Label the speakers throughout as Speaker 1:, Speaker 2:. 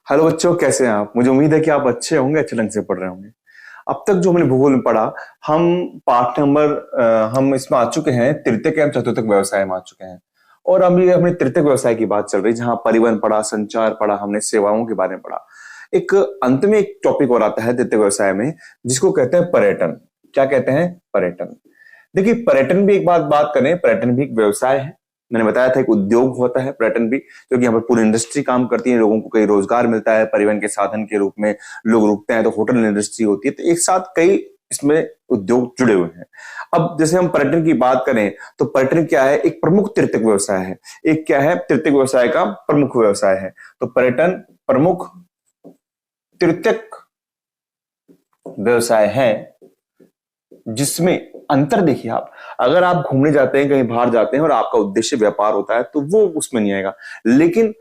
Speaker 1: Hello बच्चों, कैसे हैं आप? मुझे उम्मीद है कि आप अच्छे होंगे, अच्छे ढंग से पढ़ रहे होंगे। अब तक जो हमने भूगोल में पढ़ा, हम पाठ नंबर हम इसमें आ चुके हैं, तृतीयक एवं चतुर्थक व्यवसाय में आ चुके हैं। और अभी हमने तृतीयक व्यवसाय की बात चल रही है, जहां परिवहन पढ़ा, संचार पढ़ा, हमने सेवाओं के बारे में पढ़ा। एक अंत में एक टॉपिक और आता है तृतीयक व्यवसाय में, जिसको कहते हैं पर्यटन। क्या कहते हैं? पर्यटन। देखिए, पर्यटन भी एक बात करें, पर्यटन भी एक व्यवसाय है। मैंने बताया था एक उद्योग होता है पर्यटन भी, क्योंकि यहाँ पर पूरी इंडस्ट्री काम करती है, लोगों को कई रोजगार मिलता है, परिवहन के साधन के रूप में लोग रुकते हैं, तो होटल इंडस्ट्री होती है, तो एक साथ कई इसमें उद्योग जुड़े हुए हैं। अब जैसे हम पर्यटन की बात करें, तो पर्यटन क्या है? एक प्रमुख तृतीयक व्यवसाय है। एक क्या है? तृतीयक व्यवसाय का प्रमुख व्यवसाय है। तो पर्यटन प्रमुख तृतीयक व्यवसाय है, जिसमें अंतर देखिए आप, अगर आप घूमने जाते हैं, कहीं बाहर जाते हैं और आपका उद्देश्य व्यापार होता है, तो वो उसमें नहीं आएगा। लेकिन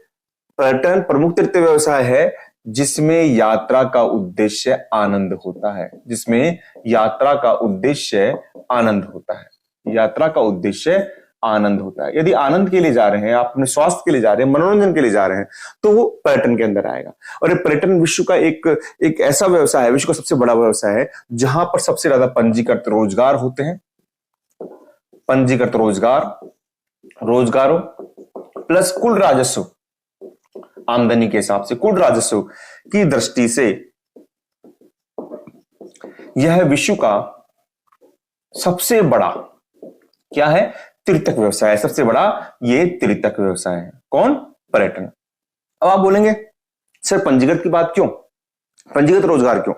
Speaker 1: पर्यटन प्रमुख तृतीय व्यवसाय है जिसमें यात्रा का उद्देश्य आनंद होता है, जिसमें यात्रा का उद्देश्य आनंद होता है। यात्रा का उद्देश्य आनंद होता है। यदि आनंद के लिए जा रहे हैं, आप अपने स्वास्थ्य के लिए जा रहे हैं, मनोरंजन के लिए जा रहे हैं, तो वो पर्यटन के अंदर आएगा। और ये पर्यटन विश्व का एक ऐसा व्यवसाय है, विश्व का सबसे बड़ा व्यवसाय है, जहां पर सबसे ज्यादा पंजीकृत रोजगार होते हैं। पंजीकृत रोजगारों प्लस कुल राजस्व, आमदनी के हिसाब से कुल राजस्व की दृष्टि से यह विश्व का सबसे बड़ा क्या है? तृतीयक व्यवसाय है। सबसे बड़ा ये तृतीयक व्यवसाय है। कौन? पर्यटन। अब आप बोलेंगे सर, पंजीकृत की बात क्यों, पंजीकृत रोजगार क्यों?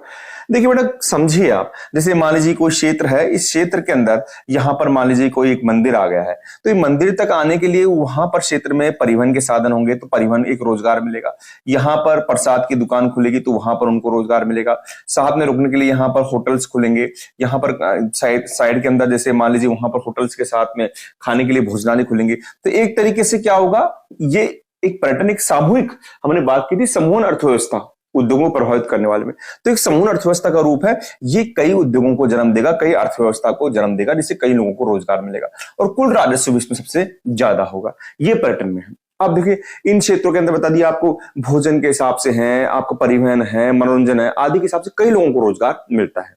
Speaker 1: देखिए बेटा, समझिए आप, जैसे मान लीजिए कोई क्षेत्र है, इस क्षेत्र के अंदर यहां पर मान लीजिए कोई एक मंदिर आ गया है, तो ये मंदिर तक आने के लिए वहां पर क्षेत्र में परिवहन के साधन होंगे, तो परिवहन एक रोजगार मिलेगा। यहां पर प्रसाद की दुकान खुलेगी, तो वहां पर उनको रोजगार मिलेगा। साथ में रुकने के लिए यहां पर होटल्स खुलेंगे। यहाँ पर साइड के अंदर जैसे मान लीजिए वहां पर होटल्स के साथ में खाने के लिए भोजनालय खुलेंगे। तो एक तरीके से क्या होगा, ये एक पर्यटन एक सामूहिक, हमने बात की थी समूह अर्थव्यवस्था, उद्योगों को प्रभावित करने वाले में, तो एक समूह अर्थव्यवस्था का रूप है। ये कई उद्योगों को जन्म देगा, कई अर्थव्यवस्था को जन्म देगा, जिससे कई लोगों को रोजगार मिलेगा और कुल राजस्व भी इसमें सबसे ज्यादा होगा। ये पर्यटन में है। अब देखिए, इन क्षेत्रों के अंदर बता दिया आपको, भोजन के हिसाब से है, आपको परिवहन है, मनोरंजन है, आदि के हिसाब से कई लोगों को रोजगार मिलता है।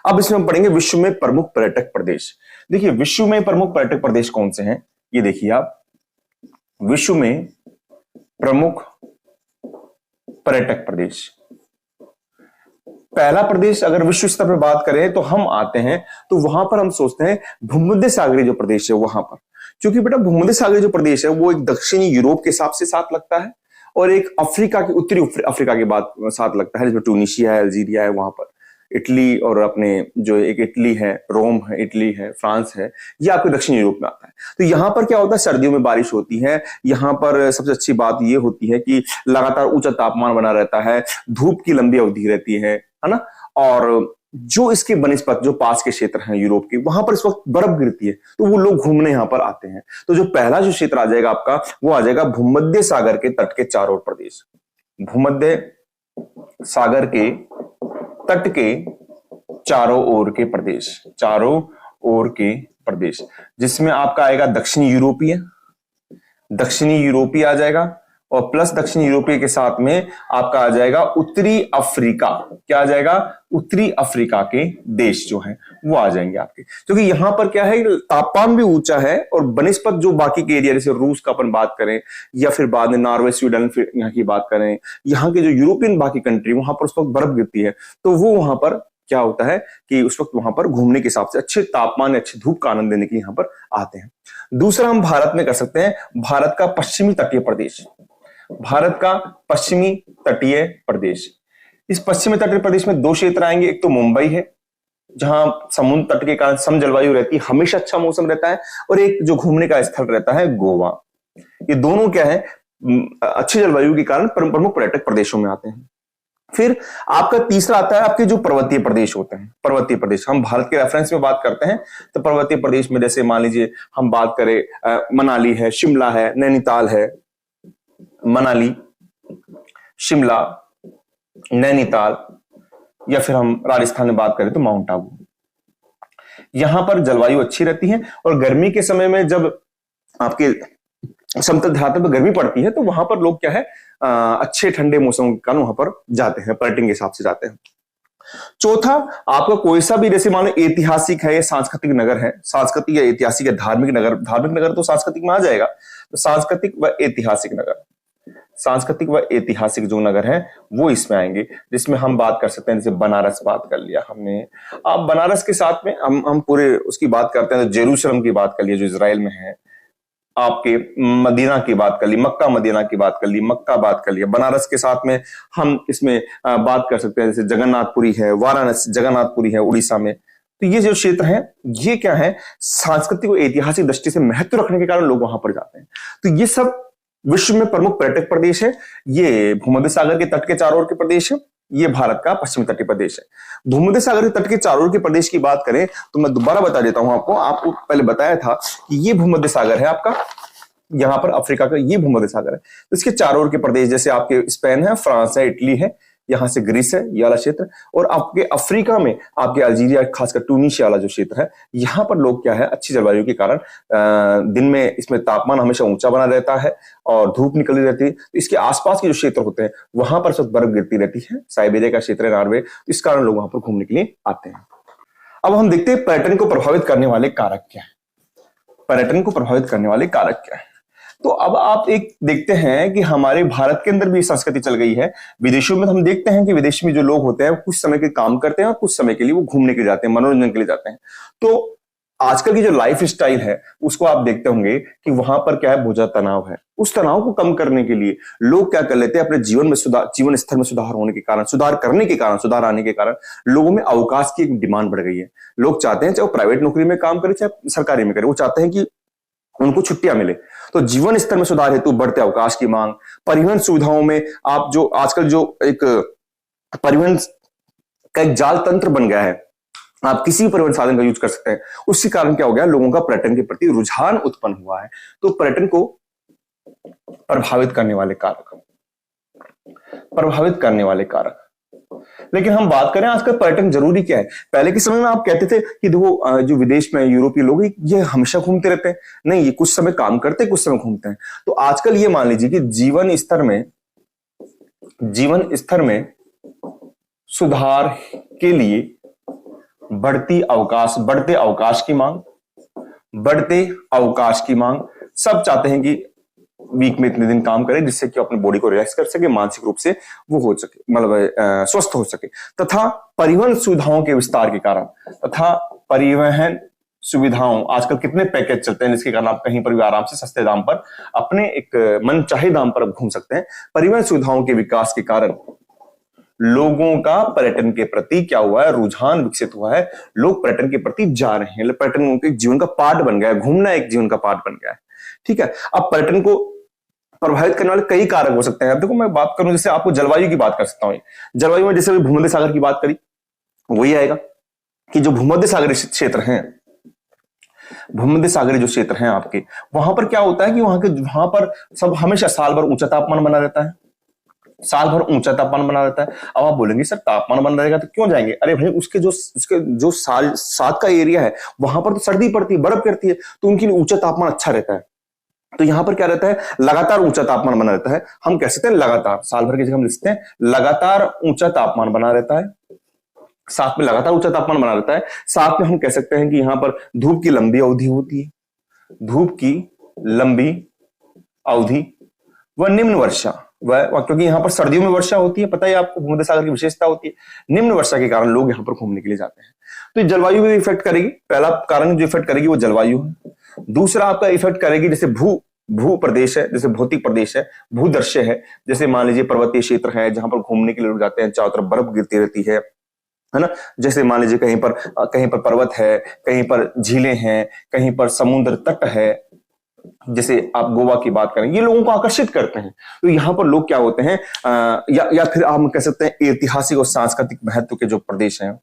Speaker 1: अब इसमें हम पढ़ेंगे विश्व में प्रमुख पर्यटक प्रदेश। देखिए, विश्व में प्रमुख पर्यटक प्रदेश कौन से हैं, ये देखिए आप। विश्व में प्रमुख पर्यटक प्रदेश, पहला प्रदेश अगर विश्व स्तर पर बात करें तो हम आते हैं, तो वहां पर हम सोचते हैं भूमध्य सागरीय जो प्रदेश है वहां पर, क्योंकि बेटा भूमध्य सागरीय जो प्रदेश है वो एक दक्षिणी यूरोप के हिसाब से साथ लगता है, और एक अफ्रीका की, उत्तरी अफ्रीका के बाद साथ लगता है, जिसमें ट्यूनीशिया है, अल्जीरिया है, वहां पर इटली, और अपने जो एक इटली है, रोम है, इटली है, फ्रांस है, ये आपके दक्षिण यूरोप में आता है। तो यहां पर क्या होता है, सर्दियों में बारिश होती है। यहां पर सबसे अच्छी बात ये होती है कि लगातार ऊंचा तापमान बना रहता है, धूप की लंबी अवधि रहती है ना। और जो इसके बनिस्पत जो पास के क्षेत्र हैं यूरोप के, वहां पर इस वक्त बर्फ गिरती है, तो वो लोग घूमने यहां पर आते हैं। तो जो पहला जो क्षेत्र आ जाएगा आपका, वो आ जाएगा भूमध्य सागर के तट के चारों ओर प्रदेश। भूमध्य सागर के तट के चारों ओर के प्रदेश, चारों ओर के प्रदेश, जिसमें आपका आएगा दक्षिणी यूरोपीय, दक्षिणी यूरोपीय आ जाएगा, और प्लस दक्षिण यूरोपीय के साथ में आपका आ जाएगा उत्तरी अफ्रीका। क्या आ जाएगा? उत्तरी अफ्रीका के देश जो हैं वो आ जाएंगे आपके, क्योंकि यहां पर क्या है, तापमान भी ऊंचा है, और बनिस्पत जो बाकी के एरिया, जैसे रूस का अपन बात करें, या फिर बाद में नॉर्वे, स्वीडन, फिर यहाँ की बात करें, यहाँ के जो यूरोपियन बाकी कंट्री, वहां पर उस वक्त बर्फ गिरती है, तो वो वहां पर क्या होता है कि उस वक्त वहां पर घूमने के हिसाब से अच्छे तापमान, अच्छी धूप का आनंद लेने के लिए यहां पर आते हैं। दूसरा हम भारत में कर सकते हैं, भारत का पश्चिमी तटीय प्रदेश, भारत का पश्चिमी तटीय प्रदेश। इस पश्चिमी तटीय प्रदेश में दो क्षेत्र आएंगे, एक तो मुंबई है, जहां समुद्र तट के कारण सम जलवायु रहती है, हमेशा अच्छा मौसम रहता है, और एक जो घूमने का स्थल रहता है गोवा। ये दोनों क्या है, अच्छी जलवायु के कारण प्रमुख पर्यटक प्रदेशों में आते हैं। फिर आपका तीसरा आता है आपके जो पर्वतीय प्रदेश होते हैं। पर्वतीय प्रदेश, हम भारत के रेफरेंस में बात करते हैं, तो पर्वतीय प्रदेश में जैसे मान लीजिए हम बात करें, मनाली है, शिमला है, नैनीताल है, मनाली, शिमला, नैनीताल, या फिर हम राजस्थान में बात करें तो माउंट आबू। यहां पर जलवायु अच्छी रहती है, और गर्मी के समय में जब आपके समतल धरातल पर गर्मी पड़ती है, तो वहां पर लोग क्या है अच्छे ठंडे मौसम के कारण वहां पर जाते हैं, पर्यटन के हिसाब से जाते हैं। चौथा, आपका कोई सा भी जैसे मान लो ऐतिहासिक है या सांस्कृतिक नगर है, सांस्कृतिक या ऐतिहासिक या धार्मिक नगर, धार्मिक नगर तो सांस्कृतिक में आ जाएगा, तो सांस्कृतिक व ऐतिहासिक नगर, सांस्कृतिक व ऐतिहासिक जो नगर है वो इसमें आएंगे, जिसमें हम बात कर सकते हैं जैसे बनारस बात कर लिया हमने। आप बनारस के साथ में हम पूरे उसकी बात करते हैं तो जेरूशलम की बात कर लिया जो इजराइल में है, आपके मदीना की बात कर ली, मक्का मदीना की बात कर ली, मक्का बात कर लिया। बनारस के साथ में हम इसमें बात कर सकते हैं जैसे जगन्नाथपुरी है, वाराणसी जगन्नाथपुरी है उड़ीसा में। तो ये जो क्षेत्र है ये क्या है सांस्कृतिक और ऐतिहासिक दृष्टि से महत्व रखने के कारण लोग वहां पर जाते हैं। तो ये सब विश्व में प्रमुख पर्यटक प्रदेश है। ये भूमध्य सागर के तट के चारों ओर के प्रदेश है, ये भारत का पश्चिमी तटीय प्रदेश है। भूमध्य सागर के तट के चारों ओर के प्रदेश की बात करें तो मैं दोबारा बता देता हूं आपको पहले बताया था कि ये भूमध्य सागर है आपका, यहां पर अफ्रीका का ये भूमध्य सागर है। तो इसके चारों ओर के प्रदेश जैसे आपके स्पेन है, फ्रांस है, इटली है, यहां से ग्रीस है ये वाला क्षेत्र, और आपके अफ्रीका में आपके अल्जीरिया खासकर ट्यूनीशिया वाला जो क्षेत्र है, यहां पर लोग क्या है अच्छी जलवायु के कारण दिन में इसमें तापमान हमेशा ऊंचा बना रहता है और धूप निकली रहती है। तो इसके आसपास के जो क्षेत्र होते हैं वहां पर सब बर्फ गिरती रहती है, साइबेरिया का क्षेत्र है, नॉर्वे, तो इस कारण लोग वहां पर घूमने के लिए आते हैं। अब हम देखते हैं पर्यटन को प्रभावित करने वाले कारक क्या है। पर्यटन को प्रभावित करने वाले कारक क्या है, तो अब आप एक देखते हैं कि हमारे भारत के अंदर भी संस्कृति चल गई है। विदेशों में हम देखते हैं कि विदेश में जो लोग होते हैं कुछ समय के काम करते हैं और कुछ समय के लिए वो घूमने के लिए जाते हैं, मनोरंजन के लिए जाते हैं। तो आजकल की जो लाइफ स्टाइल है उसको आप देखते होंगे कि वहां पर क्या है बहुत ज्यादा तनाव है। उस तनाव को कम करने के लिए लोग क्या कर लेते हैं अपने जीवन में सुधार, जीवन स्तर में सुधार होने के कारण, सुधार करने के कारण, सुधार आने के कारण लोगों में अवकाश की एक डिमांड बढ़ गई है। लोग चाहते हैं चाहे वो प्राइवेट नौकरी में काम करे चाहे सरकारी में करे, वो चाहते हैं कि उनको छुट्टियां मिले। तो जीवन स्तर में सुधार हेतु बढ़ते अवकाश की मांग, परिवहन सुविधाओं में आप जो आजकल जो एक परिवहन का एक जाल तंत्र बन गया है, आप किसी भी परिवहन साधन का यूज कर सकते हैं, उसी कारण क्या हो गया लोगों का पर्यटन के प्रति रुझान उत्पन्न हुआ है। तो पर्यटन को प्रभावित करने वाले कारक, प्रभावित करने वाले कारक। लेकिन हम बात करें आजकल पर्यटन जरूरी क्या है। पहले के समय में आप कहते थे कि देखो जो विदेश में यूरोपीय लोग ये हमेशा घूमते रहते हैं, नहीं ये कुछ समय काम करते हैं कुछ समय घूमते हैं। तो आजकल ये मान लीजिए कि जीवन स्तर में सुधार के लिए बढ़ते अवकाश की मांग, सब चाहते हैं कि वीक में इतने दिन काम करें जिससे कि अपनी बॉडी को रिलैक्स कर सके, मानसिक रूप से वो हो सके, मतलब स्वस्थ हो सके। तथा परिवहन सुविधाओं के विस्तार के कारण, आजकल कितने पैकेज चलते हैं जिसके कारण आप कहीं पर भी आराम से सस्ते दाम पर अपने एक मनचाहे दाम पर घूम सकते हैं। परिवहन सुविधाओं के विकास के कारण लोगों का पर्यटन के प्रति क्या हुआ है, रुझान विकसित हुआ है। लोग पर्यटन के प्रति जा रहे हैं, पर्यटन उनके जीवन का पार्ट बन गया है, घूमना एक जीवन का पार्ट बन गया है। ठीक है, अब पर्यटन को प्रभावित करने वाले कई कारक हो सकते हैं। अब देखो मैं बात करूं, जैसे आपको जलवायु की बात कर सकता हूं। जलवायु में जैसे भूमध्य सागर की बात करी, वही आएगा कि जो भूमध्य सागरीय क्षेत्र हैं, भूमध्य सागरीय जो क्षेत्र हैं आपके, वहां पर क्या होता है कि वहां पर सब हमेशा साल भर ऊंचा तापमान बना रहता है, साल भर ऊंचा तापमान बना रहता है। अब आप बोलेंगे सर तापमान बना रहेगा तो क्यों जाएंगे? अरे भाई उसके जो साल सात का एरिया है वहां पर तो सर्दी पड़ती है, बर्फ गिरती है, तो उनके लिए ऊंचा तापमान अच्छा रहता है। तो यहां पर क्या रहता है, लगातार ऊंचा तापमान बना रहता है। हम कह सकते हैं लगातार, साल भर की जगह हम लिखते हैं लगातार ऊंचा तापमान बना रहता है, साथ में लगातार ऊंचा तापमान बना रहता है। साथ में हम कह सकते हैं कि यहां पर धूप की लंबी अवधि होती है, धूप की लंबी अवधि व निम्न वर्षा, क्योंकि यहां पर सर्दियों में वर्षा होती है, पता है आपको भूमध्य सागर की विशेषता होती है। निम्न वर्षा के कारण लोग यहां पर घूमने के लिए जाते हैं। तो जलवायु भी इफेक्ट करेगी। पहला कारण जो इफेक्ट करेगी वो जलवायु है। दूसरा आपका इफेक्ट करेगी जैसे भू प्रदेश है, जैसे भौतिक प्रदेश है, भूदृश्य है। जैसे मान लीजिए पर्वतीय क्षेत्र है जहां पर घूमने के लिए लोग जाते हैं, चारों तरफ बर्फ गिरती रहती है ना। जैसे मान लीजिए कहीं पर पर्वत है, कहीं पर झीलें हैं, कहीं पर समुद्र तट है, जैसे आप गोवा की बात करें, ये लोगों को आकर्षित करते हैं। तो यहाँ पर लोग क्या होते हैं, या फिर हम कह सकते हैं ऐतिहासिक और सांस्कृतिक महत्व के जो प्रदेश हैं,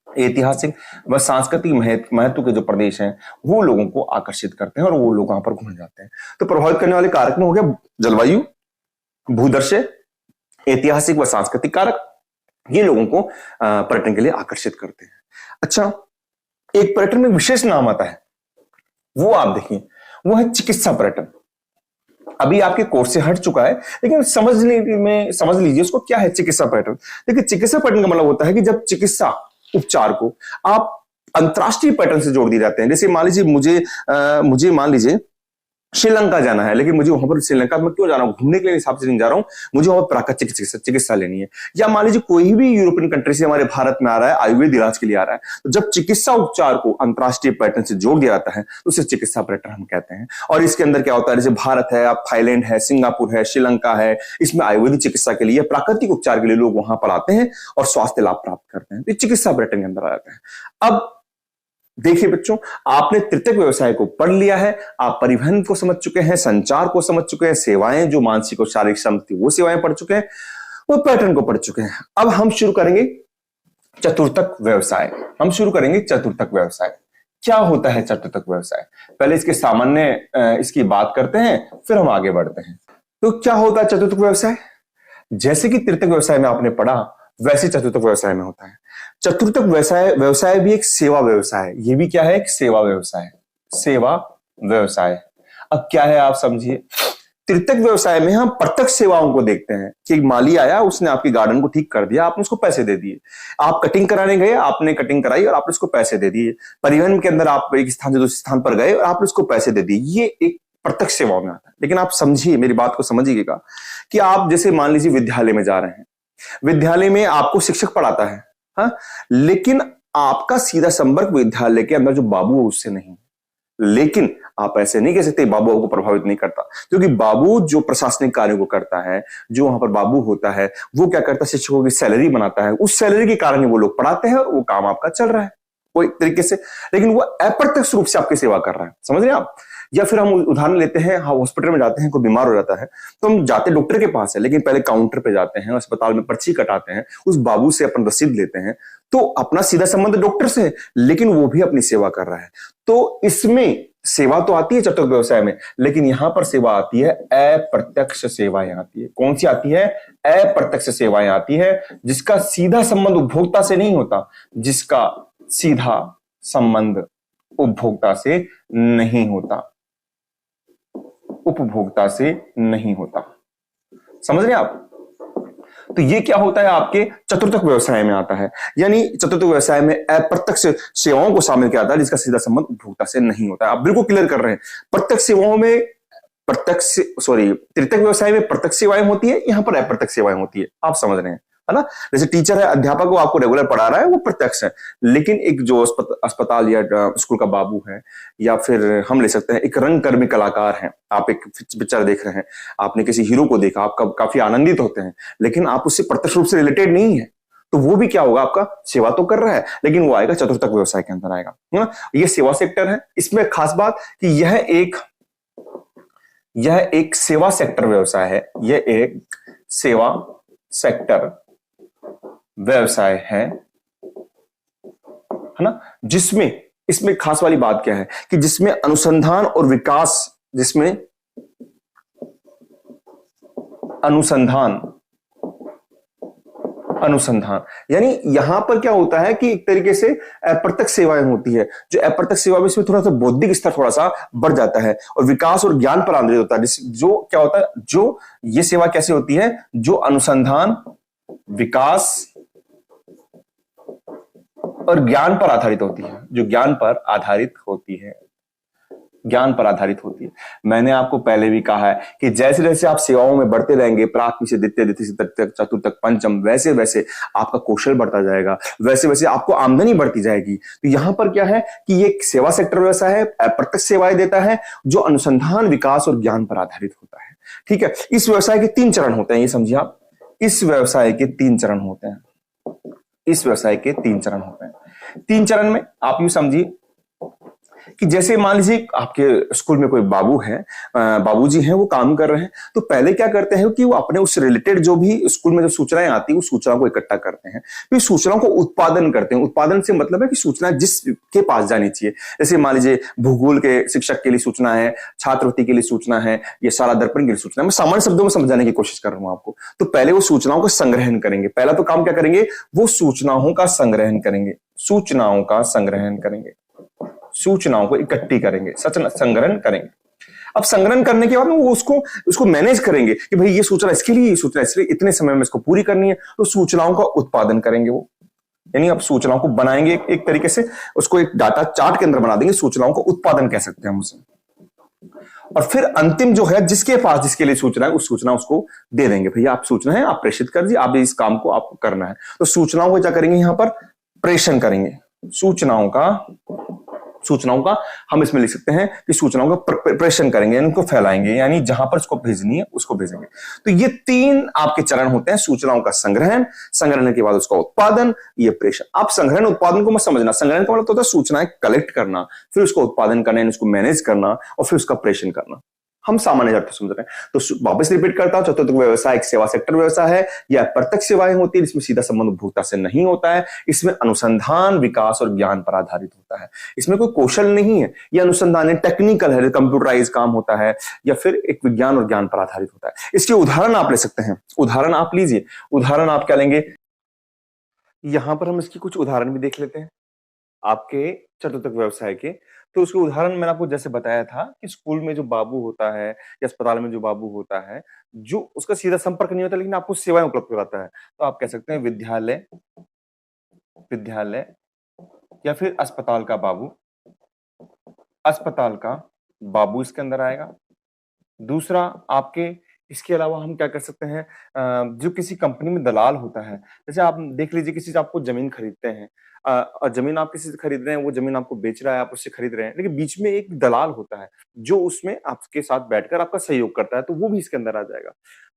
Speaker 1: ऐतिहासिक व सांस्कृतिक महत्व के जो प्रदेश हैं वो लोगों को आकर्षित करते हैं और वो लोग वहां पर घूमने जाते हैं। तो प्रभावित करने वाले कारक में हो गया जलवायु, भूदृश्य, ऐतिहासिक व सांस्कृतिक कारक, ये लोगों को पर्यटन के लिए आकर्षित करते हैं। अच्छा, एक पर्यटन में विशेष नाम आता है, वो आप देखिए, वो है चिकित्सा पर्यटन। अभी आपके कोर्स से हट चुका है, लेकिन समझ लीजिए उसको क्या है चिकित्सा पैटर्न। देखिए चिकित्सा पैटर्न का मतलब होता है कि जब चिकित्सा उपचार को आप अंतरराष्ट्रीय पैटर्न से जोड़ दिए जाते हैं। जैसे मान लीजिए मुझे मान लीजिए श्रीलंका जाना है, लेकिन मुझे वहां पर श्रीलंका में क्यों जा रहा हूं, घूमने के लिए हिसाब से नहीं जा रहा हूं, मुझे वहां प्राकृतिक चिकित्सा लेनी है। या मान लीजिए कोई भी यूरोपियन कंट्री से हमारे भारत में आ रहा है, आयुर्वेद इलाज के लिए आ रहा है, तो जब चिकित्सा उपचार को अंतरराष्ट्रीय पैटर्न से जोड़ दिया जाता है तो उसे चिकित्सा पैटर्न हम कहते हैं। और इसके अंदर क्या होता है, जैसे भारत है, आप थाईलैंड है, सिंगापुर है, श्रीलंका है, इसमें आयुर्वेदिक चिकित्सा के लिए, प्राकृतिक उपचार के लिए लोग वहां पर आते हैं और स्वास्थ्य लाभ प्राप्त करते हैं। तो चिकित्सा पैटर्न के अंदर आ जाते हैं। अब देखिए बच्चों, आपने तृतीयक व्यवसाय को पढ़ लिया है, आप परिवहन को समझ चुके हैं, संचार को समझ चुके हैं, सेवाएं जो मानसिक और शारीरिक श्रम थी वो सेवाएं पढ़ चुके हैं, वो पैटर्न को पढ़ चुके हैं। अब हम शुरू करेंगे चतुर्थक व्यवसाय। हम शुरू करेंगे चतुर्थक व्यवसाय। क्या होता है चतुर्थक व्यवसाय? पहले इसके सामान्य इसकी बात करते हैं, फिर हम आगे बढ़ते हैं। तो क्या होता है चतुर्थक व्यवसाय? जैसे कि तृतीयक व्यवसाय में आपने पढ़ा, वैसे चतुर्थक व्यवसाय में होता है। चतुर्थक व्यवसाय भी एक सेवा व्यवसाय है। ये भी क्या है? एक सेवा व्यवसाय। सेवा व्यवसाय। अब क्या है आप समझिए। तृतीयक व्यवसाय में हम प्रत्यक्ष सेवाओं को देखते हैं कि माली आया, उसने आपके गार्डन को ठीक कर दिया, आपने उसको पैसे दे दिए। आप कटिंग कराने गए, आपने कटिंग कराई और आपने उसको पैसे दे दिए। परिवहन के अंदर आप एक स्थान से दूसरे स्थान पर गए और आपने उसको पैसे दे दिए। ये एक प्रत्यक्ष सेवाओं में आता है। लेकिन आप समझिए, मेरी बात को समझिएगा कि आप जैसे मान लीजिए विद्यालय में जा रहे हैं, विद्यालय में आपको शिक्षक पढ़ाता है, हाँ, लेकिन आपका सीधा संपर्क विद्यालय के अंदर जो बाबू है उससे नहीं। लेकिन आप ऐसे नहीं कह सकते बाबू को प्रभावित नहीं करता, क्योंकि बाबू जो प्रशासनिक कार्यों को करता है, जो वहां पर बाबू होता है, वो क्या करता है, शिक्षकों की सैलरी बनाता है, उस सैलरी के कारण ही वो लोग पढ़ाते हैं और वो काम आपका चल रहा है कोई तरीके से। लेकिन वो अप्रत्यक्ष रूप से आपकी सेवा कर रहा है, समझ रहे हैं आप। या फिर हम उदाहरण लेते हैं, हाँ, हॉस्पिटल में जाते हैं, कोई बीमार हो जाता है तो हम जाते डॉक्टर के पास है, लेकिन पहले काउंटर पे जाते हैं, अस्पताल में पर्ची कटाते हैं, उस बाबू से अपन रसीद लेते हैं, तो अपना सीधा संबंध डॉक्टर से है, लेकिन वो भी अपनी सेवा कर रहा है। तो इसमें सेवा तो आती है चतुर्थ व्यवसाय में, लेकिन यहां पर सेवा आती है अप्रत्यक्ष सेवाएं आती है। कौन सी आती है? अप्रत्यक्ष सेवाएं आती है, जिसका सीधा संबंध उपभोक्ता से नहीं होता, जिसका सीधा संबंध उपभोक्ता से नहीं होता, उपभोक्ता से नहीं होता। समझ रहे हैं आप? तो ये क्या होता है, आपके चतुर्थक व्यवसाय में आता है। यानी चतुर्थ व्यवसाय में अप्रत्यक्ष सेवाओं को शामिल किया जाता है, जिसका सीधा संबंध उपभोक्ता से नहीं होता है। आप बिल्कुल क्लियर कर रहे हैं। प्रत्यक्ष सेवाओं में तृतीयक व्यवसाय में प्रत्यक्ष सेवाएं होती है, यहां पर अप्रत्यक्ष सेवाएं होती है। आप समझ रहे हैं, है ना। जैसे टीचर है, अध्यापक वो आपको रेगुलर पढ़ा रहा है, वो प्रत्यक्ष है। लेकिन एक जो अस्पताल या स्कूल का बाबू है, या फिर हम ले सकते हैं एक रंगकर्मी कलाकार है, आप एक पिक्चर देख रहे हैं, आपने किसी हीरो को देखा, आप काफी आनंदित होते हैं, लेकिन आप उससे प्रत्यक्ष रूप से रिलेटेड नहीं है, तो वो भी क्या होगा, आपका सेवा तो कर रहा है, लेकिन वो आएगा चतुर्थक व्यवसाय के अंदर आएगा, है ना। ये सेवा सेक्टर है। इसमें खास बात कि यह एक सेवा सेक्टर व्यवसाय है। यह एक सेवा सेक्टर व्यवसाय है ना। इसमें खास वाली बात क्या है कि जिसमें अनुसंधान और विकास, जिसमें अनुसंधान यानी यहां पर क्या होता है कि एक तरीके से अप्रत्यक्ष सेवाएं होती है। जो अप्रत्यक्ष सेवा में इसमें थोड़ा सा बौद्धिक स्तर थोड़ा सा बढ़ जाता है और विकास और ज्ञान पर आधारित होता है। जो क्या होता है, जो ये सेवा कैसे होती है, जो अनुसंधान, विकास और ज्ञान पर आधारित होती है, जो ज्ञान पर आधारित होती है, ज्ञान पर आधारित होती है। मैंने आपको पहले भी कहा है कि जैसे जैसे आप सेवाओं में बढ़ते रहेंगे, प्राथमिक से द्वितीय, द्वितीय से तृतीय, चतुर्थक, पंचम, वैसे वैसे आपका कौशल बढ़ता जाएगा, वैसे वैसे आपको आमदनी बढ़ती जाएगी। तो यहां पर क्या है कि ये सेवा सेक्टर व्यवसाय है, अप्रत्यक्ष सेवाएं देता है, जो अनुसंधान, विकास और ज्ञान पर आधारित होता है। ठीक है। इस व्यवसाय के 3 चरण होते हैं, ये समझिए आप। इस व्यवसाय के 3 चरण होते हैं। इस व्यवसाय के 3 चरण होते हैं। 3 चरण में आप यूं समझिए कि जैसे मान लीजिए आपके स्कूल में कोई बाबू है, बाबूजी हैं, वो काम कर रहे हैं, तो पहले क्या करते हैं कि वो अपने उस रिलेटेड जो भी स्कूल में जो सूचनाएं आती है, उस सूचनाओं को इकट्ठा करते हैं, फिर सूचनाओं को उत्पादन करते हैं। उत्पादन से मतलब है कि सूचना जिसके पास जानी चाहिए। जैसे मान लीजिए भूगोल के शिक्षक के लिए सूचना है, छात्रवृत्ति के लिए सूचना है, या शाला दर्पण के लिए सूचना है। मैं सामान्य शब्दों में समझाने की कोशिश कर रहा हूं आपको। तो पहले वो सूचनाओं का संग्रहण करेंगे। पहला तो काम क्या करेंगे, वो सूचनाओं का संग्रहण करेंगे, सूचनाओं का संग्रहण करेंगे, सूचनाओं को इकट्ठी करेंगे, संग्रहण करेंगे। अब संग्रहण करने के बाद वो उसको उसको मैनेज करेंगे कि भाई ये सूचना इसके लिए, ये सूचना इसलिए, इतने समय में इसको पूरी करनी है, तो सूचनाओं का उत्पादन करेंगे वो। यानी आप सूचनाओं को बनाएंगे एक तरीके से, उसको एक डाटा चार्ट के अंदर बना देंगे, सूचनाओं का उत्पादन कह सकते हैं हम उसे। और फिर अंतिम जो है जिसके पास जिसके लिए सूचना है उस सूचना उसको दे देंगे, भैया आप सूचना है आप प्रेषित कर दीजिए, आप इस काम को आपको करना है। तो सूचनाओं को क्या करेंगे, यहां पर प्रेषण करेंगे। सूचनाओं का हम इसमें लिख सकते हैं कि सूचनाओं का प्रेषण करेंगे, यानी उनको फैलाएंगे, यानी जहां पर उसको भेजनी है उसको भेजेंगे। तो ये 3 आपके चरण होते हैं, सूचनाओं का संग्रहण, संग्रहण के बाद उसका उत्पादन, ये प्रेषण। आप संग्रहण उत्पादन को मत समझना, संग्रहण का मतलब होता है सूचनाएं कलेक्ट करना, फिर उसको उत्पादन करना, उसको मैनेज करना और फिर उसका प्रेषण करना। हम सामान्य अर्थ समझ रहे हैं। तो वापस रिपीट करता हूं, चतुर्थ व्यवसाय एक सेवा सेक्टर व्यवसाय है, यह प्रत्यक्ष सेवाएं होती है, इसमें सीधा संबंध उपभोक्ता से नहीं होता है, इसमें अनुसंधान, विकास और ज्ञान पर आधारित होता है, इसमें कोई कौशल नहीं है, यह अनुसंधान है, टेक्निकल है, कंप्यूटराइज काम होता है, या फिर एक विज्ञान और ज्ञान पर आधारित होता है। इसके उदाहरण आप ले सकते हैं, उदाहरण आप लीजिए, उदाहरण आप क्या लेंगे, यहां पर हम इसकी कुछ उदाहरण भी देख लेते हैं आपके चतुर्थ व्यवसाय के। तो उसके उदाहरण मैंने आपको जैसे बताया था कि स्कूल में जो बाबू होता है या अस्पताल में जो बाबू होता है, जो उसका सीधा संपर्क नहीं होता लेकिन आपको सेवाएं उपलब्ध कराता है, तो आप कह सकते हैं विद्यालय, विद्यालय या फिर अस्पताल का बाबू, अस्पताल का बाबू इसके अंदर आएगा। दूसरा आपके इसके अलावा हम क्या कर सकते हैं, जो किसी कंपनी में दलाल होता है, जैसे आप देख लीजिए किसी से आपको जमीन खरीदते हैं, और जमीन आप किसी से खरीद रहे हैं, वो जमीन आपको बेच रहा है, आप उससे खरीद रहे हैं, लेकिन बीच में एक दलाल होता है जो उसमें आपके साथ बैठकर आपका सहयोग करता है, तो वो भी इसके अंदर आ जाएगा।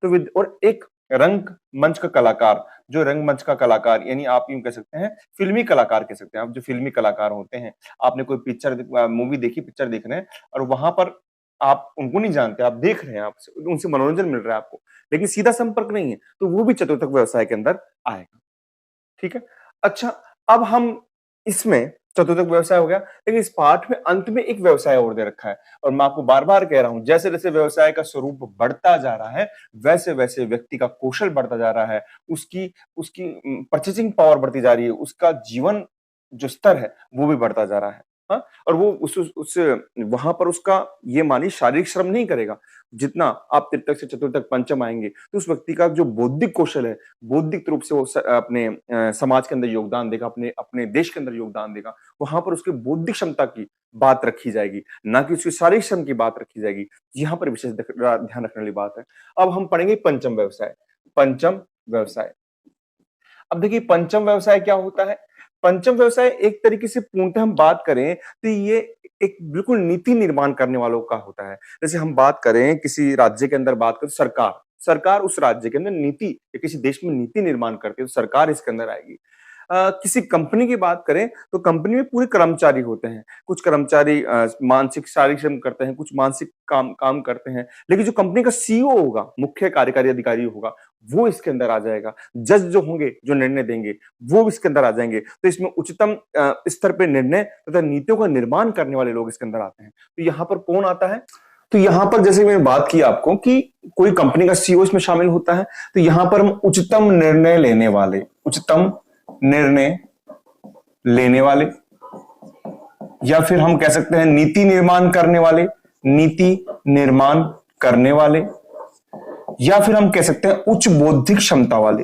Speaker 1: तो और एक रंग मंच का कलाकार, जो रंग मंच का कलाकार, यानी आप यूं कह सकते हैं फिल्मी कलाकार कह सकते हैं, आप जो फिल्मी कलाकार होते हैं, आपने कोई पिक्चर मूवी देखी, पिक्चर देख रहे हैं और वहां पर आप उनको नहीं जानते, आप देख रहे हैं, आप उनसे मनोरंजन मिल रहा है आपको, लेकिन सीधा संपर्क नहीं है, तो वो भी चतुर्थ व्यवसाय के अंदर आएगा। ठीक है। अच्छा, अब हम इसमें चतुर्थ व्यवसाय हो गया, लेकिन इस पाठ में अंत में एक व्यवसाय और दे रखा है, और मैं आपको बार बार कह रहा हूं, जैसे जैसे व्यवसाय का स्वरूप बढ़ता जा रहा है वैसे वैसे व्यक्ति का कौशल बढ़ता जा रहा है, उसकी उसकी परचेसिंग पावर बढ़ती जा रही है, उसका जीवन जो स्तर है वो भी बढ़ता जा रहा है। हाँ? और वो उस वहां पर उसका ये मानिए शारीरिक श्रम नहीं करेगा, जितना आप तृतीयक से चतुर्थक पंचम आएंगे तो उस व्यक्ति का जो बौद्धिक कौशल है, बौद्धिक रूप से वो अपने समाज के अंदर योगदान देगा, अपने अपने देश के अंदर योगदान देगा, वहां पर उसकी बौद्धिक क्षमता की बात रखी जाएगी, ना कि उसकी शारीरिक श्रम की बात रखी जाएगी। यहाँ पर विशेष ध्यान रखने वाली बात है। अब हम पढ़ेंगे पंचम व्यवसाय। पंचम व्यवसाय, अब देखिए पंचम व्यवसाय क्या होता है। पंचम व्यवसाय एक तरीके से पूर्णतः हम बात करें तो ये एक बिल्कुल नीति निर्माण करने वालों का होता है। जैसे हम बात करें किसी राज्य के अंदर, बात करें सरकार, सरकार उस राज्य के अंदर नीति या किसी देश में नीति निर्माण करती है, तो सरकार इसके अंदर आएगी। किसी कंपनी की बात करें तो कंपनी में पूरे कर्मचारी होते हैं, कुछ कर्मचारी मानसिक शारीरिक श्रम करते हैं, कुछ मानसिक काम करते हैं, लेकिन जो कंपनी का सीईओ होगा, मुख्य कार्यकारी अधिकारी होगा, वो इसके अंदर आ जाएगा। जज जो होंगे, जो निर्णय देंगे, वो इसके अंदर आ जाएंगे। तो इसमें उच्चतम स्तर पे निर्णय तथा नीतियों का निर्माण करने वाले लोग इसके अंदर आते हैं। तो यहाँ पर कौन आता है, तो यहां पर जैसे मैंने बात की आपको कि कोई कंपनी का सीईओ इसमें शामिल होता है, तो यहां पर हम उच्चतम निर्णय लेने वाले, उच्चतम निर्णय लेने वाले, या फिर हम कह सकते हैं नीति निर्माण करने वाले, नीति निर्माण करने वाले, या फिर हम कह सकते हैं उच्च बौद्धिक क्षमता वाले,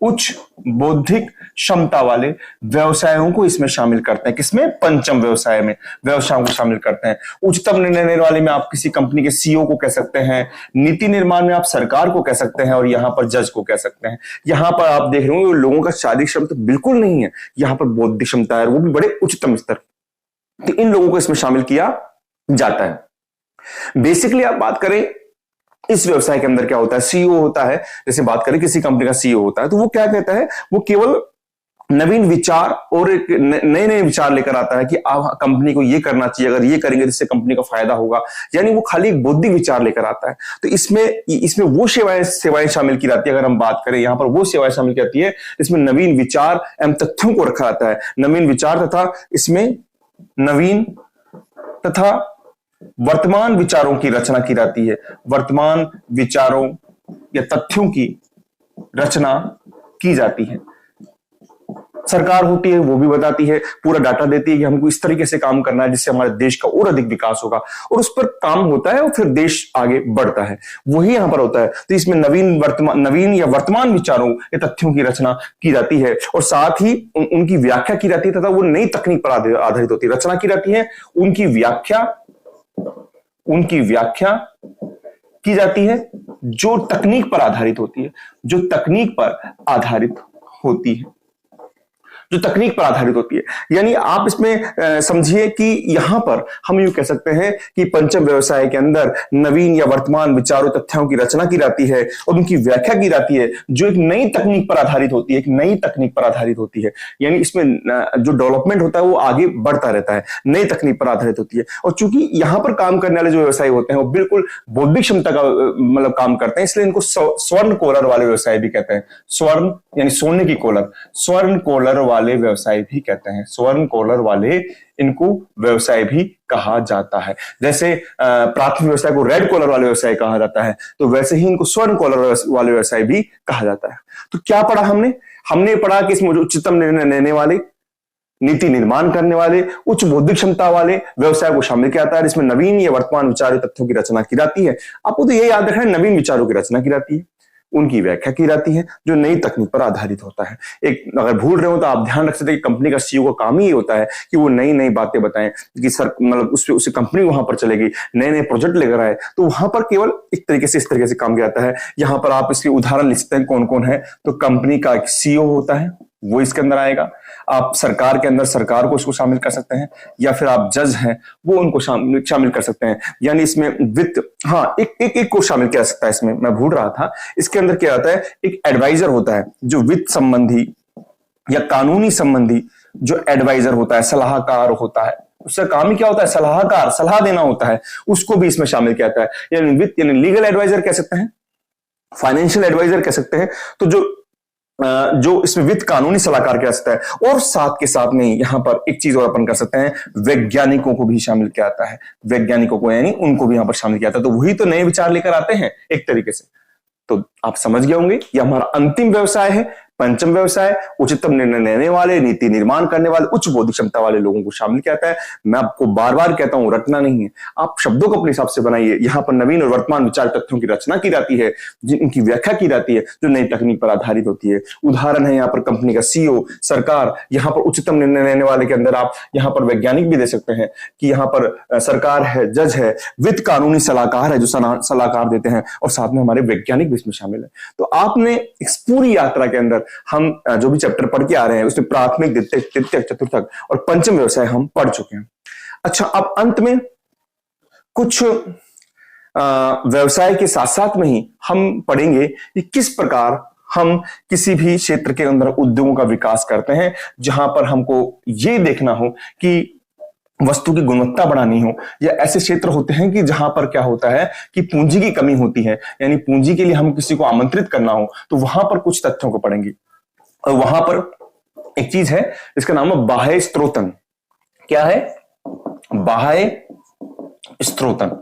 Speaker 1: उच्च बौद्धिक क्षमता वाले व्यवसायों को इसमें शामिल करते हैं। किसमें? पंचम व्यवसाय में व्यवसायों को शामिल करते हैं। उच्चतम निर्णय लेने वाले में आप किसी कंपनी के सीईओ को कह सकते हैं, नीति निर्माण में आप सरकार को कह सकते हैं, और यहां पर जज को कह सकते हैं। यहां पर आप देख रहे होंगे लोगों का शारीरिक क्षमता बिल्कुल नहीं है, यहां पर बौद्धिक क्षमता है, वो भी बड़े उच्चतम स्तर। तो इन लोगों को इसमें शामिल किया जाता है। बेसिकली आप बात करें इस व्यवसाय के अंदर क्या होता है, सीईओ होता है, जैसे बात करें किसी कंपनी का सीईओ होता है, तो वो क्या कहता है, वो केवल नवीन विचार और एक नए नए विचार लेकर आता है कि आप कंपनी को ये करना चाहिए, अगर ये करेंगे तो इससे कंपनी का फायदा होगा, यानी वो खाली एक बौद्धिक विचार लेकर आता है। तो इसमें वो सेवाएं शामिल की जाती है। अगर हम बात करें यहां पर वो सेवाएं शामिल की जाती है, इसमें नवीन विचार एवं तथ्यों को रखा जाता है, नवीन विचार तथा इसमें नवीन तथा वर्तमान विचारों की रचना की जाती है, वर्तमान विचारों या तथ्यों की रचना की जाती है। सरकार होती है वो भी बताती है, पूरा डाटा देती है कि हमको इस तरीके से काम करना है जिससे हमारे देश का और अधिक विकास होगा, और उस पर काम होता है और फिर देश आगे बढ़ता है। वही यहां पर होता है। तो इसमें नवीन या वर्तमान विचारों या तथ्यों की रचना की जाती है और साथ ही उनकी व्याख्या की जाती है तथा वो नई तकनीक पर आधारित होती है। रचना की जाती है, उनकी व्याख्या की जाती है जो तकनीक पर आधारित होती है, जो तकनीक पर आधारित होती है, जो तकनीक पर आधारित होती है। यानी आप इसमें समझिए कि यहां पर हम यूं कह सकते हैं कि पंचम व्यवसाय के अंदर नवीन या वर्तमान विचारों तथ्यों की रचना की जाती है और उनकी व्याख्या की जाती है जो एक नई तकनीक पर आधारित होती है, एक नई तकनीक पर आधारित होती है। यानी इसमें जो डेवलपमेंट होता है वो आगे बढ़ता रहता है, नई तकनीक पर आधारित होती है। और चूंकि यहां पर काम करने वाले जो व्यवसाय होते हैं वो बिल्कुल बौद्धिक क्षमता का मतलब काम करते हैं, इसलिए इनको स्वर्ण कोलर वाले व्यवसाय भी कहते हैं। स्वर्ण यानी सोने की कोलर, स्वर्ण कोलर वाले व्यवसाय भी कहते हैं। स्वर्ण कोलर वाले इनको व्यवसाय भी कहा जाता है। जैसे प्राथमिक व्यवसाय को रेड कॉलर वाले व्यवसाय कहा जाता है, तो वैसे ही इनको स्वर्ण कॉलर वाले व्यवसाय भी कहा जाता है। तो क्या पढ़ा हमने पढ़ा कि इसमें उच्चतम निर्णय लेने वाले, नीति निर्माण करने वाले, उच्च बौद्धिक क्षमता वाले व्यवसाय को शामिल किया जाता है। इसमें नवीन या वर्तमान विचारों तथ्यों की रचना की जाती है। आपको तो ये याद रखना है, नवीन विचारों की रचना की जाती है, उनकी व्याख्या की जाती है जो नई तकनीक पर आधारित होता है। एक अगर भूल रहे हो तो आप ध्यान रख सकते हैं कि कंपनी का सीईओ का काम ही होता है कि वो नई नई बातें बताएं कि सर मतलब उस कंपनी वहां पर चलेगी, नए नए प्रोजेक्ट लेकर आए, तो वहां पर केवल एक तरीके से इस तरीके से काम किया जाता है। यहां पर आप इसके उदाहरण लिख सकते हैं कौन कौन है। तो कंपनी का एक सीईओ होता है, वो इसके अंदर आएगा। आप सरकार के अंदर सरकार को इसको शामिल कर सकते हैं, या फिर आप जज हैं वो उनको शामिल कर सकते हैं। यानी इसमें वित्त, हाँ एक को शामिल किया सकता है। इसमें मैं भूल रहा था, इसके अंदर क्या आता है, एक एडवाइजर होता है जो वित्त संबंधी या कानूनी संबंधी जो एडवाइजर होता है, सलाहकार होता है। उसका काम ही क्या होता है, सलाहकार, सलाह देना होता है, उसको भी इसमें शामिल किया जाता है। यानी वित्त यानी लीगल एडवाइजर कह सकते हैं, फाइनेंशियल एडवाइजर कह सकते हैं। तो जो इसमें वित्त कानूनी सलाहकार कह सकता है। और साथ के साथ में यहां पर एक चीज और अपन कर सकते हैं, वैज्ञानिकों को भी शामिल किया जाता है। वैज्ञानिकों को यानी उनको भी यहां पर शामिल किया जाता है। तो वही तो नए विचार लेकर आते हैं एक तरीके से। तो आप समझ गए होंगे ये हमारा अंतिम व्यवसाय है, पंचम व्यवसाय। उच्चतम निर्णय लेने वाले, नीति निर्माण करने वाले, उच्च बौद्धिक क्षमता वाले लोगों को शामिल किया जाता है। मैं आपको बार बार कहता हूं, रटना नहीं है, आप शब्दों को अपने हिसाब से बनाइए। यहां पर नवीन और वर्तमान विचार तथ्यों की रचना की जाती है, जिनकी व्याख्या की जाती है जो नई तकनीक पर आधारित होती है। उदाहरण है यहाँ पर कंपनी का सीईओ, सरकार। यहाँ पर उच्चतम निर्णय लेने वाले के अंदर आप यहाँ पर वैज्ञानिक भी दे सकते हैं कि यहाँ पर सरकार है, जज है, वित्त कानूनी सलाहकार है जो सलाहकार देते हैं, और साथ में हमारे वैज्ञानिक भी इसमें शामिल है। तो आपने इस पूरी यात्रा के अंदर हम जो भी चैप्टर पढ़ के आ रहे हैं उसमें प्राथमिक, द्वितीयक, तृतीयक, चतुर्थक और पंचम व्यवसाय हम पढ़ चुके हैं। अच्छा, अब अंत में कुछ व्यवसाय के साथ साथ में ही हम पढ़ेंगे कि किस प्रकार हम किसी भी क्षेत्र के अंदर उद्योगों का विकास करते हैं, जहां पर हमको ये देखना हो कि वस्तु की गुणवत्ता बढ़ानी हो, या ऐसे क्षेत्र होते हैं कि जहां पर क्या होता है कि पूंजी की कमी होती है, यानी पूंजी के लिए हम किसी को आमंत्रित करना हो, तो वहां पर कुछ तथ्यों को पढ़ेंगे। और वहां पर एक चीज है इसका नाम है बाह्य स्त्रोतन। क्या है? बाह्य स्त्रोतन।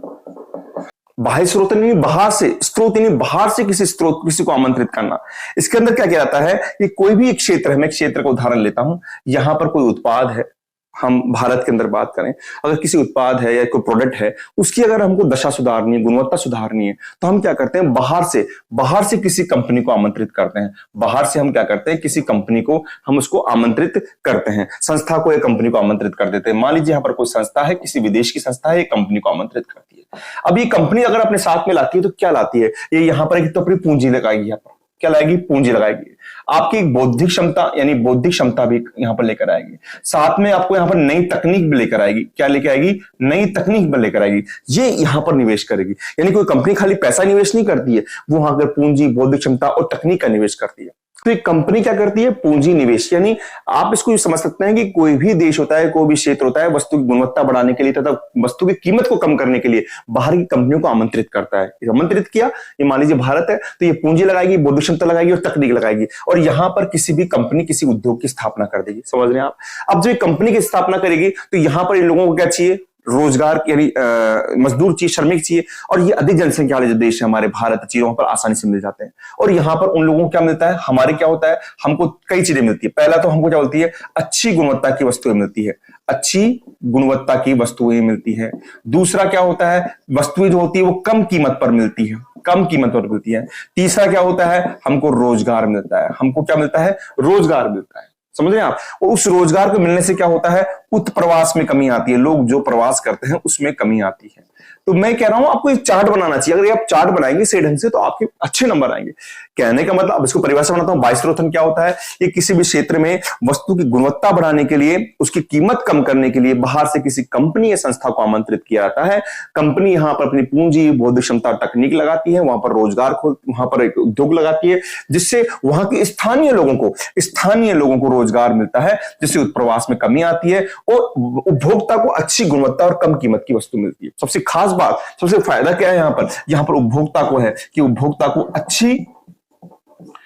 Speaker 1: बाह्य स्त्रोतन यानी बाहर से, स्त्रोत यानी बाहर से किसी को आमंत्रित करना। इसके अंदर क्या किया जाता है कि कोई भी एक क्षेत्र है, मैं एक क्षेत्र का उदाहरण लेता हूं। यहां पर कोई उत्पाद है, हम भारत के अंदर बात करें, अगर किसी उत्पाद है या कोई प्रोडक्ट है, उसकी अगर हमको दशा सुधारनी है, गुणवत्ता सुधारनी है, तो हम क्या करते हैं, बाहर से किसी कंपनी को आमंत्रित करते हैं। बाहर से हम क्या करते हैं, किसी कंपनी को हम उसको आमंत्रित करते हैं, संस्था को या कंपनी को आमंत्रित कर देते हैं। मान लीजिए यहाँ पर कोई संस्था है, किसी विदेश की संस्था है, एक कंपनी को आमंत्रित करती है। अब ये कंपनी अगर अपने साथ में लाती है तो क्या लाती है, ये यहाँ पर एक तो अपनी पूंजी लगाएगी, यहाँ पर क्या लाएगी, पूंजी लगाएगी। आपकी बौद्धिक क्षमता यानी बौद्धिक क्षमता भी यहां पर लेकर आएगी, साथ में आपको यहां पर नई तकनीक भी लेकर आएगी। क्या लेकर आएगी, नई तकनीक भी लेकर आएगी, ये यहां पर निवेश करेगी। यानी कोई कंपनी खाली पैसा निवेश नहीं करती है, वो वहां पर पूंजी, बौद्धिक क्षमता और तकनीक का निवेश करती है। तो एक कंपनी क्या करती है, पूंजी निवेश। यानी आप इसको समझ सकते हैं कि कोई भी देश होता है, कोई भी क्षेत्र होता है, वस्तु की गुणवत्ता बढ़ाने के लिए तथा वस्तु की कीमत को कम करने के लिए बाहर की कंपनियों को आमंत्रित करता है। आमंत्रित किया, ये मान लीजिए भारत है, तो ये पूंजी लगाएगी, बौद्धिक क्षमता लगाएगी और तकनीक लगाएगी, और यहां पर किसी भी कंपनी किसी उद्योग की स्थापना कर देगी। समझ रहे हैं आप? अब जो कंपनी की स्थापना करेगी तो यहां पर इन लोगों को क्या चाहिए, रोजगार यानी मजदूर चाहिए, श्रमिक चाहिए, और ये अधिक जनसंख्या वाले जो देश है हमारे भारत चीन, वहां पर आसानी से मिल जाते हैं। और यहाँ पर उन लोगों को क्या मिलता है, हमारे क्या होता है, हमको कई चीजें मिलती है। पहला तो हमको क्या मिलती है, अच्छी गुणवत्ता की वस्तुएं मिलती है, अच्छी गुणवत्ता की वस्तुएं मिलती है। दूसरा क्या होता है, वस्तुएं जो होती है वो कम कीमत पर मिलती है, कम कीमत पर मिलती है। तीसरा क्या होता है, हमको रोजगार मिलता है, हमको क्या मिलता है, रोजगार मिलता है। समझ रहे हैं आप। और उस रोजगार को मिलने से क्या होता है, उत्प्रवास में कमी आती है, लोग जो प्रवास करते हैं उसमें कमी आती है। तो मैं कह रहा हूं आपको एक चार्ट बनाना चाहिए। अगर आप चार्ट बनाएंगे सही ढंग से तो आपके अच्छे नंबर आएंगे। कहने का मतलब, अब इसको परिभाषा बनाता हूं, बाह्य स्रोतन क्या होता है, ये किसी भी क्षेत्र में वस्तु की गुणवत्ता बढ़ाने के लिए, उसकी कीमत कम करने के लिए बाहर से किसी कंपनी या संस्था को आमंत्रित किया जाता है। कंपनी यहां पर अपनी पूंजी, बौद्धिक क्षमता, तकनीक लगाती है, वहां पर रोजगार वहां पर एक उद्योग लगाती है, जिससे वहां के स्थानीय लोगों को रोजगार मिलता है, जिससे उत्प्रवास में कमी आती है और उपभोक्ता को अच्छी गुणवत्ता और कम कीमत की वस्तु मिलती है। सबसे खास बात, सबसे फायदा क्या है यहां पर उपभोक्ता को है कि उपभोक्ता को अच्छी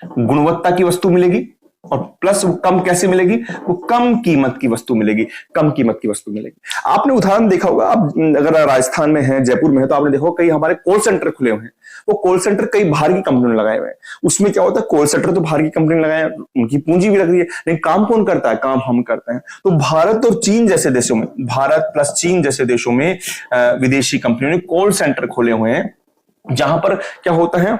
Speaker 1: गुणवत्ता की वस्तु मिलेगी, और प्लस वो कम कैसे मिलेगी, वो कम कीमत की वस्तु मिलेगी, कम कीमत की वस्तु मिलेगी। आपने उदाहरण देखा होगा, आप अगर राजस्थान में है, जयपुर में है, तो आपने देखा कई हमारे कॉल सेंटर खुले हुए हैं। वो कॉल सेंटर कई बाहर की कंपनी ने लगाए हुए हैं। उसमें क्या होता है, कॉल सेंटर तो बाहर की कंपनी ने लगाए, उनकी पूंजी भी लग रही है, लेकिन काम कौन करता है, काम हम करते हैं। तो भारत और चीन जैसे देशों में, भारत प्लस चीन जैसे देशों में विदेशी कंपनियों ने कॉल सेंटर खोले हुए हैं, जहां पर क्या होता है,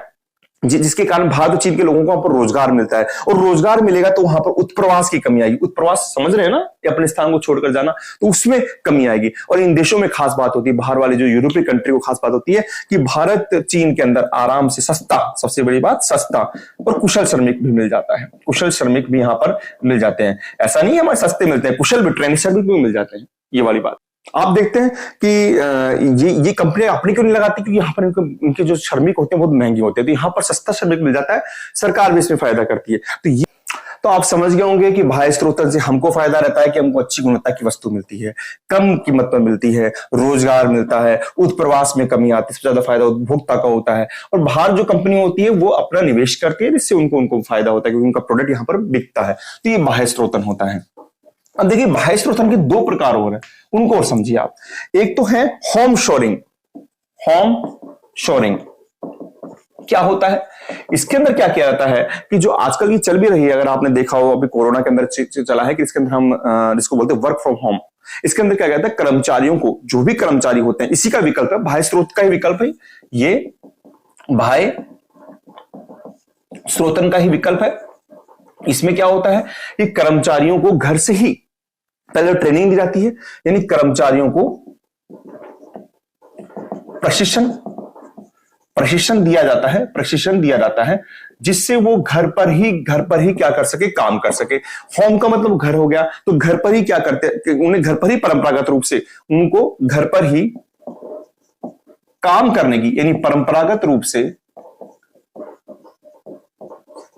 Speaker 1: जिसके कारण भारत और चीन के लोगों को वहां पर रोजगार मिलता है। और रोजगार मिलेगा तो वहां पर उत्प्रवास की कमी आएगी। उत्प्रवास समझ रहे हैं ना, अपने स्थान को छोड़कर जाना, तो उसमें कमी आएगी। और इन देशों में खास बात होती है, बाहर वाले जो यूरोपीय कंट्री को खास बात होती है कि भारत चीन के अंदर आराम से सस्ता, सबसे बड़ी बात सस्ता और कुशल श्रमिक भी मिल जाता है। कुशल श्रमिक भी यहां पर मिल जाते हैं। ऐसा नहीं है हमारे सस्ते मिलते हैं, कुशल भी, ट्रेनिंग श्रमिक भी मिल जाते हैं। ये वाली बात आप देखते हैं कि ये कंपनी अपनी क्यों नहीं लगाती, क्योंकि यहाँ पर इनके जो श्रमिक होते हैं बहुत महंगे होते हैं, तो यहाँ पर सस्ता श्रमिक मिल जाता है, सरकार भी इसमें फायदा करती है। तो आप समझ गए होंगे कि बाह्य स्रोतन से हमको फायदा रहता है कि हमको अच्छी गुणवत्ता की वस्तु मिलती है, कम कीमत पर मिलती है, रोजगार मिलता है, उत्प्रवास में कमी आती है, सबसे ज्यादा फायदा उपभोक्ता का होता है। और बाहर जो कंपनी होती है वो अपना निवेश करती है, जिससे उनको फायदा होता है, क्योंकि उनका प्रोडक्ट यहाँ पर बिकता है। तो ये बाह्य स्रोतन होता है। अब देखिए, बाह्य स्रोतन के दो प्रकार हो रहे हैं, उनको और समझिए आप। एक तो है होम शोरिंग। होम शोरिंग क्या होता है, इसके अंदर क्या किया जाता है कि जो आजकल की चल भी रही है, अगर आपने देखा हो अभी कोरोना के अंदर चला है कि इसके अंदर हम जिसको बोलते हैं वर्क फ्रॉम होम, इसके अंदर क्या कहता है, कर्मचारियों को, जो भी कर्मचारी होते हैं, इसी का विकल्प है, बाह्य स्रोत का ही विकल्प है, ये बाह्य स्रोतन का ही विकल्प है। इसमें क्या होता है कि कर्मचारियों को घर से ही पहले ट्रेनिंग दी जाती है, यानी कर्मचारियों को प्रशिक्षण दिया जाता है, जिससे वो घर पर ही क्या कर सके, काम कर सके। होम का मतलब घर हो गया, तो घर पर ही क्या करते, उन्हें घर पर ही परंपरागत रूप से उनको घर पर ही काम करने की, यानी परंपरागत रूप से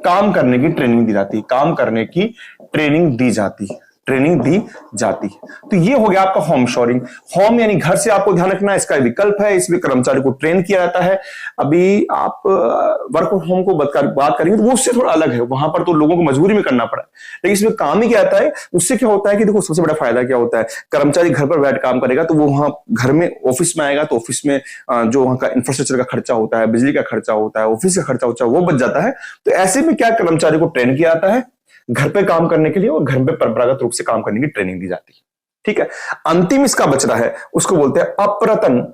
Speaker 1: काम करने की ट्रेनिंग दी जाती है, काम करने की ट्रेनिंग दी जाती है। तो ये हो गया आपका होम शोरिंग। होम यानी घर से, आपको ध्यान रखना इसका विकल्प है, इसमें कर्मचारी को ट्रेन किया जाता है। अभी आप वर्क फ्रॉम होम को बात करेंगे तो वो उससे थोड़ा अलग है, वहां पर तो लोगों को मजबूरी में करना पड़ा है, लेकिन इसमें काम ही क्या आता है, उससे क्या होता है कि देखो सबसे बड़ा फायदा क्या होता है, कर्मचारी घर पर बैठ काम करेगा तो वो वहां घर में ऑफिस में आएगा, तो ऑफिस में जो वहां का इंफ्रास्ट्रक्चर का खर्चा होता है, बिजली का खर्चा होता है, ऑफिस का खर्चा होता है, वो बच जाता है। तो ऐसे में क्या, कर्मचारी को ट्रेन किया जाता है घर पे काम करने के लिए, और घर पे परंपरागत रूप से काम करने की ट्रेनिंग दी जाती है। ठीक है, अंतिम इसका बच रहा है, उसको बोलते हैं अप्रतन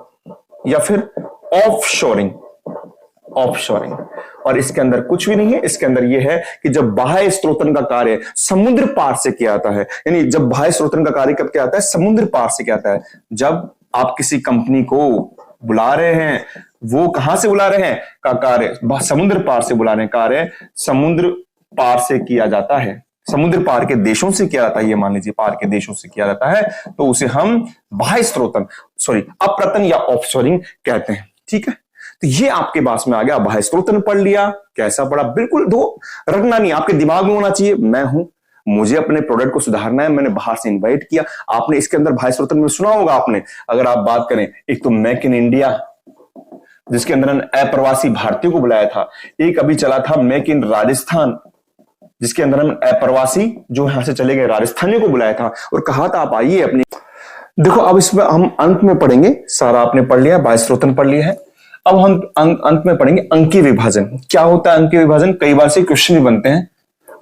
Speaker 1: या फिर ऑफ शोरिंग। और इसके अंदर कुछ भी नहीं है, इसके अंदर यह है कि जब बाह्य स्रोतन का कार्य समुद्र पार से किया जाता है, यानी जब बाह्य स्रोतन का कार्य कब किया जाता है, समुद्र पार से किया जाता है। जब आप किसी कंपनी को बुला रहे हैं, वो कहां से बुला रहे हैं, का कार्य समुद्र पार से बुला रहे हैं, कार्य समुद्र पार से किया जाता है, समुद्र पार के देशों से किया जाता है, ये मान लीजिए पार के देशों से किया जाता है, तो उसे हम बाह्य स्रोतन अप्रतन या ऑफशोरिंग कहते हैं। ठीक है, तो ये आपके पास में आ गया, बाह्य स्रोतन पढ़ लिया। कैसा पढ़ा, बिल्कुल दो रखना नहीं, आपके दिमाग में होना चाहिए, मैं हूं, मुझे अपने प्रोडक्ट को सुधारना है, मैंने बाहर से इन्वाइट किया। आपने इसके अंदर बाह्य स्रोतन में सुना होगा आपने, अगर आप बात करें, एक तो मेक इन इंडिया, जिसके अंदर अप्रवासी भारतीयों को बुलाया था। एक अभी चला था मेक इन राजस्थान, जिसके अंदर हम अप्रवासी जो यहां से चले गए राजस्थानियों को बुलाया था और कहा था आप आइए अपनी। देखो अब इसमें हम अंत में पढ़ेंगे, सारा आपने पढ़ लिया, बाह्यस्रोतन पढ़ लिया है। अब हम अंत में पढ़ेंगे अंकीय विभाजन। क्या होता है अंकीय विभाजन? कई बार से क्वेश्चन भी बनते हैं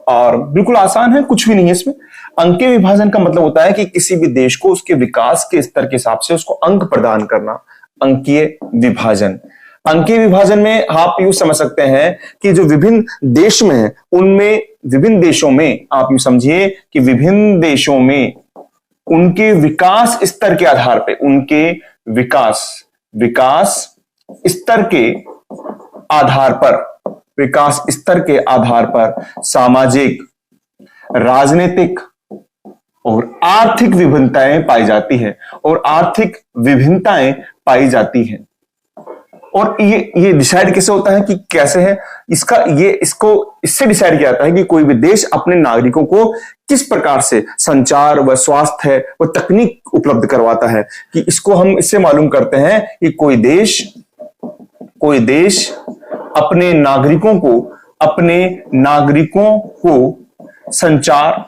Speaker 1: और बिल्कुल आसान है, कुछ भी नहीं है इसमें। अंकीय विभाजन का मतलब होता है कि किसी भी देश को उसके विकास के स्तर के हिसाब से उसको अंक प्रदान करना, अंकीय विभाजन। अंकीय विभाजन में आप यूं समझ सकते हैं कि जो विभिन्न देश में है उनमें, विभिन्न देशों में आप यूं समझिए कि विभिन्न देशों में उनके विकास स्तर के आधार पर, उनके विकास स्तर के आधार पर, विकास स्तर के आधार पर सामाजिक, राजनीतिक और आर्थिक विभिन्नताएं पाई जाती है, और आर्थिक विभिन्नताएं पाई जाती हैं। और ये डिसाइड कैसे होता है कि कैसे है इससे डिसाइड किया जाता है कि कोई भी देश अपने नागरिकों को किस प्रकार से संचार व स्वास्थ्य व तकनीक उपलब्ध करवाता है, कि इसको हम इससे मालूम करते हैं कि कोई देश अपने नागरिकों को संचार,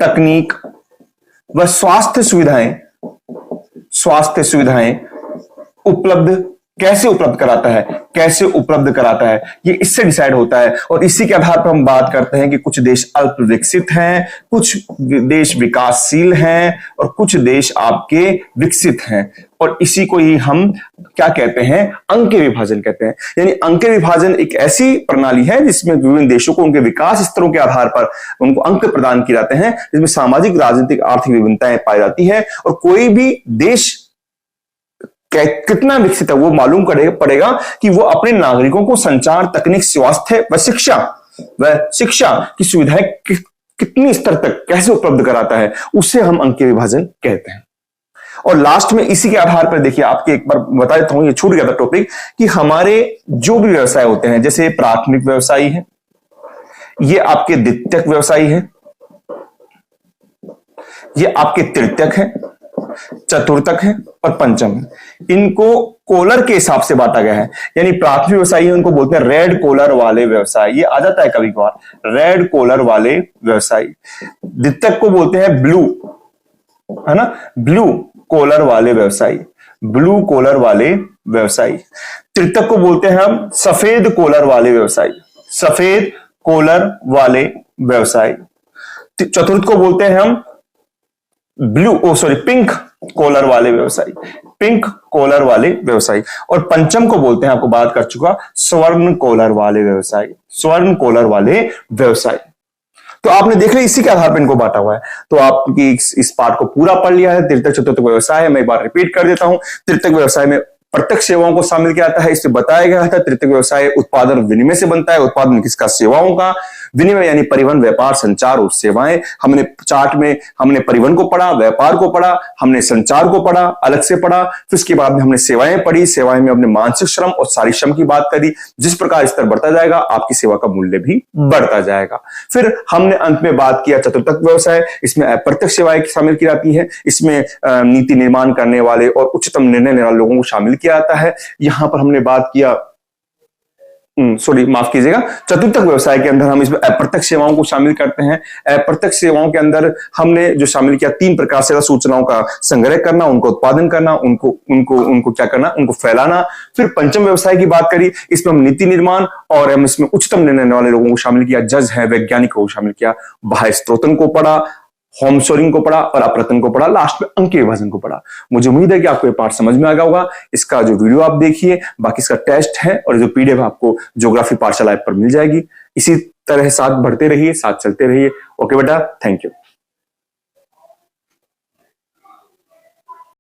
Speaker 1: तकनीक व स्वास्थ्य सुविधाएं कैसे उपलब्ध कराता है, ये इससे डिसाइड होता है। और इसी के आधार पर हम बात करते हैं कि कुछ देश अल्प विकसित हैं, कुछ देश विकासशील हैं और कुछ देश आपके विकसित हैं। और इसी को ही हम क्या कहते हैं? अंकीय विभाजन कहते हैं। यानी अंकीय विभाजन एक ऐसी प्रणाली है जिसमें विभिन्न देशों को उनके विकास स्तरों के आधार पर उनको अंक प्रदान किए जाते हैं, जिसमें सामाजिक, राजनीतिक, आर्थिक विभिन्नताएं पाई जाती है। और कोई भी देश कितना विकसित है वो मालूम पड़ेगा कि वो अपने नागरिकों को संचार, तकनीक, स्वास्थ्य व शिक्षा की सुविधाएं कितनी स्तर तक कैसे उपलब्ध कराता है, उससे हम अंकीय विभाजन कहते हैं। और लास्ट में इसी के आधार पर देखिए, आपके एक बार बता देता हूं, ये छूट गया था टॉपिक, कि हमारे जो भी व्यवसाय होते हैं, जैसे प्राथमिक व्यवसायी है, ये आपके द्वितीयक व्यवसायी है, ये आपके तृतीयक है, चतुर्थक है और पंचम है। इनको कॉलर के हिसाब से बांटा गया है। यानी प्राथमिक व्यवसायी उनको बोलते हैं रेड कॉलर वाले व्यवसाय, ये आ जाता है कभी कभार, रेड कॉलर वाले व्यवसायी। द्वितीयक को बोलते हैं ब्लू, है ना, ब्लू कॉलर वाले व्यवसायी, ब्लू कॉलर वाले व्यवसायी। तृतीयक को बोलते हैं हम सफेद कॉलर वाले व्यवसायी, सफेद कॉलर वाले व्यवसायी। चतुर्थ को बोलते हैं हम पिंक कॉलर वाले व्यवसायी, पिंक कॉलर वाले व्यवसायी। और पंचम को बोलते हैं, आपको बात कर चुका, स्वर्ण कॉलर वाले व्यवसायी, स्वर्ण कॉलर वाले व्यवसायी। तो आपने देख लिया, इसी के आधार पर इनको बांटा हुआ है। तो आपकी इस पार्ट को पूरा पढ़ लिया है। तृतीयक चतुर्थक व्यवसाय है, मैं एक बार रिपीट कर देता हूं। तृतीयक व्यवसाय में प्रत्यक्ष सेवाओं को शामिल किया जाता है, इसमें बताया गया था। तृतीयक व्यवसाय उत्पादन विनिमय से बनता है, उत्पादन किसका? सेवाओं का। विनिमय यानी परिवहन, व्यापार, संचार और सेवाएं। हमने चार्ट में हमने परिवहन को पढ़ा, व्यापार को पढ़ा, हमने संचार को पढ़ा, अलग से पढ़ा। फिर उसके बाद में हमने सेवाएं पढ़ी, सेवाएं में हमने मानसिक श्रम और शारीरिक श्रम की बात करी। जिस प्रकार स्तर बढ़ता जाएगा, आपकी सेवा का मूल्य भी बढ़ता जाएगा। फिर हमने अंत में बात किया चतुर्थक व्यवसाय, इसमें अप्रत्यक्ष सेवाएं शामिल की जाती है। इसमें नीति निर्माण करने वाले और उच्चतम निर्णय लेने वाले लोगों को शामिल किया जाता है। यहां पर हमने बात किया, माफ कीजिएगा, चतुर्थक व्यवसाय के अंदर हम इसमें अप्रत्यक्ष सेवाओं को शामिल करते हैं। अप्रत्यक्ष सेवाओं के अंदर हमने जो शामिल किया, 3 प्रकार से सूचनाओं का संग्रह करना, उनको उत्पादन करना, उनको क्या करना, उनको फैलाना। फिर पंचम व्यवसाय की बात करी, इसमें हम नीति निर्माण और हम इसमें उच्चतम निर्णय लेने वाले लोगों को शामिल किया, जज है, वैज्ञानिकों को शामिल किया। बाह्यस्रोतन को पढ़ा, होम सोरिंग को पढ़ा और अप्रतन को पढ़ा, लास्ट में अंकीय विभाजन को पढ़ा। मुझे उम्मीद है कि आपको ये पार्ट समझ में आ गया होगा। इसका जो वीडियो आप देखिए, बाकी इसका टेस्ट है और जो पीडीएफ आपको ज्योग्राफी पाठशाला ऐप पर मिल जाएगी। इसी तरह साथ बढ़ते रहिए, साथ चलते रहिए। ओके बेटा, थैंक यू।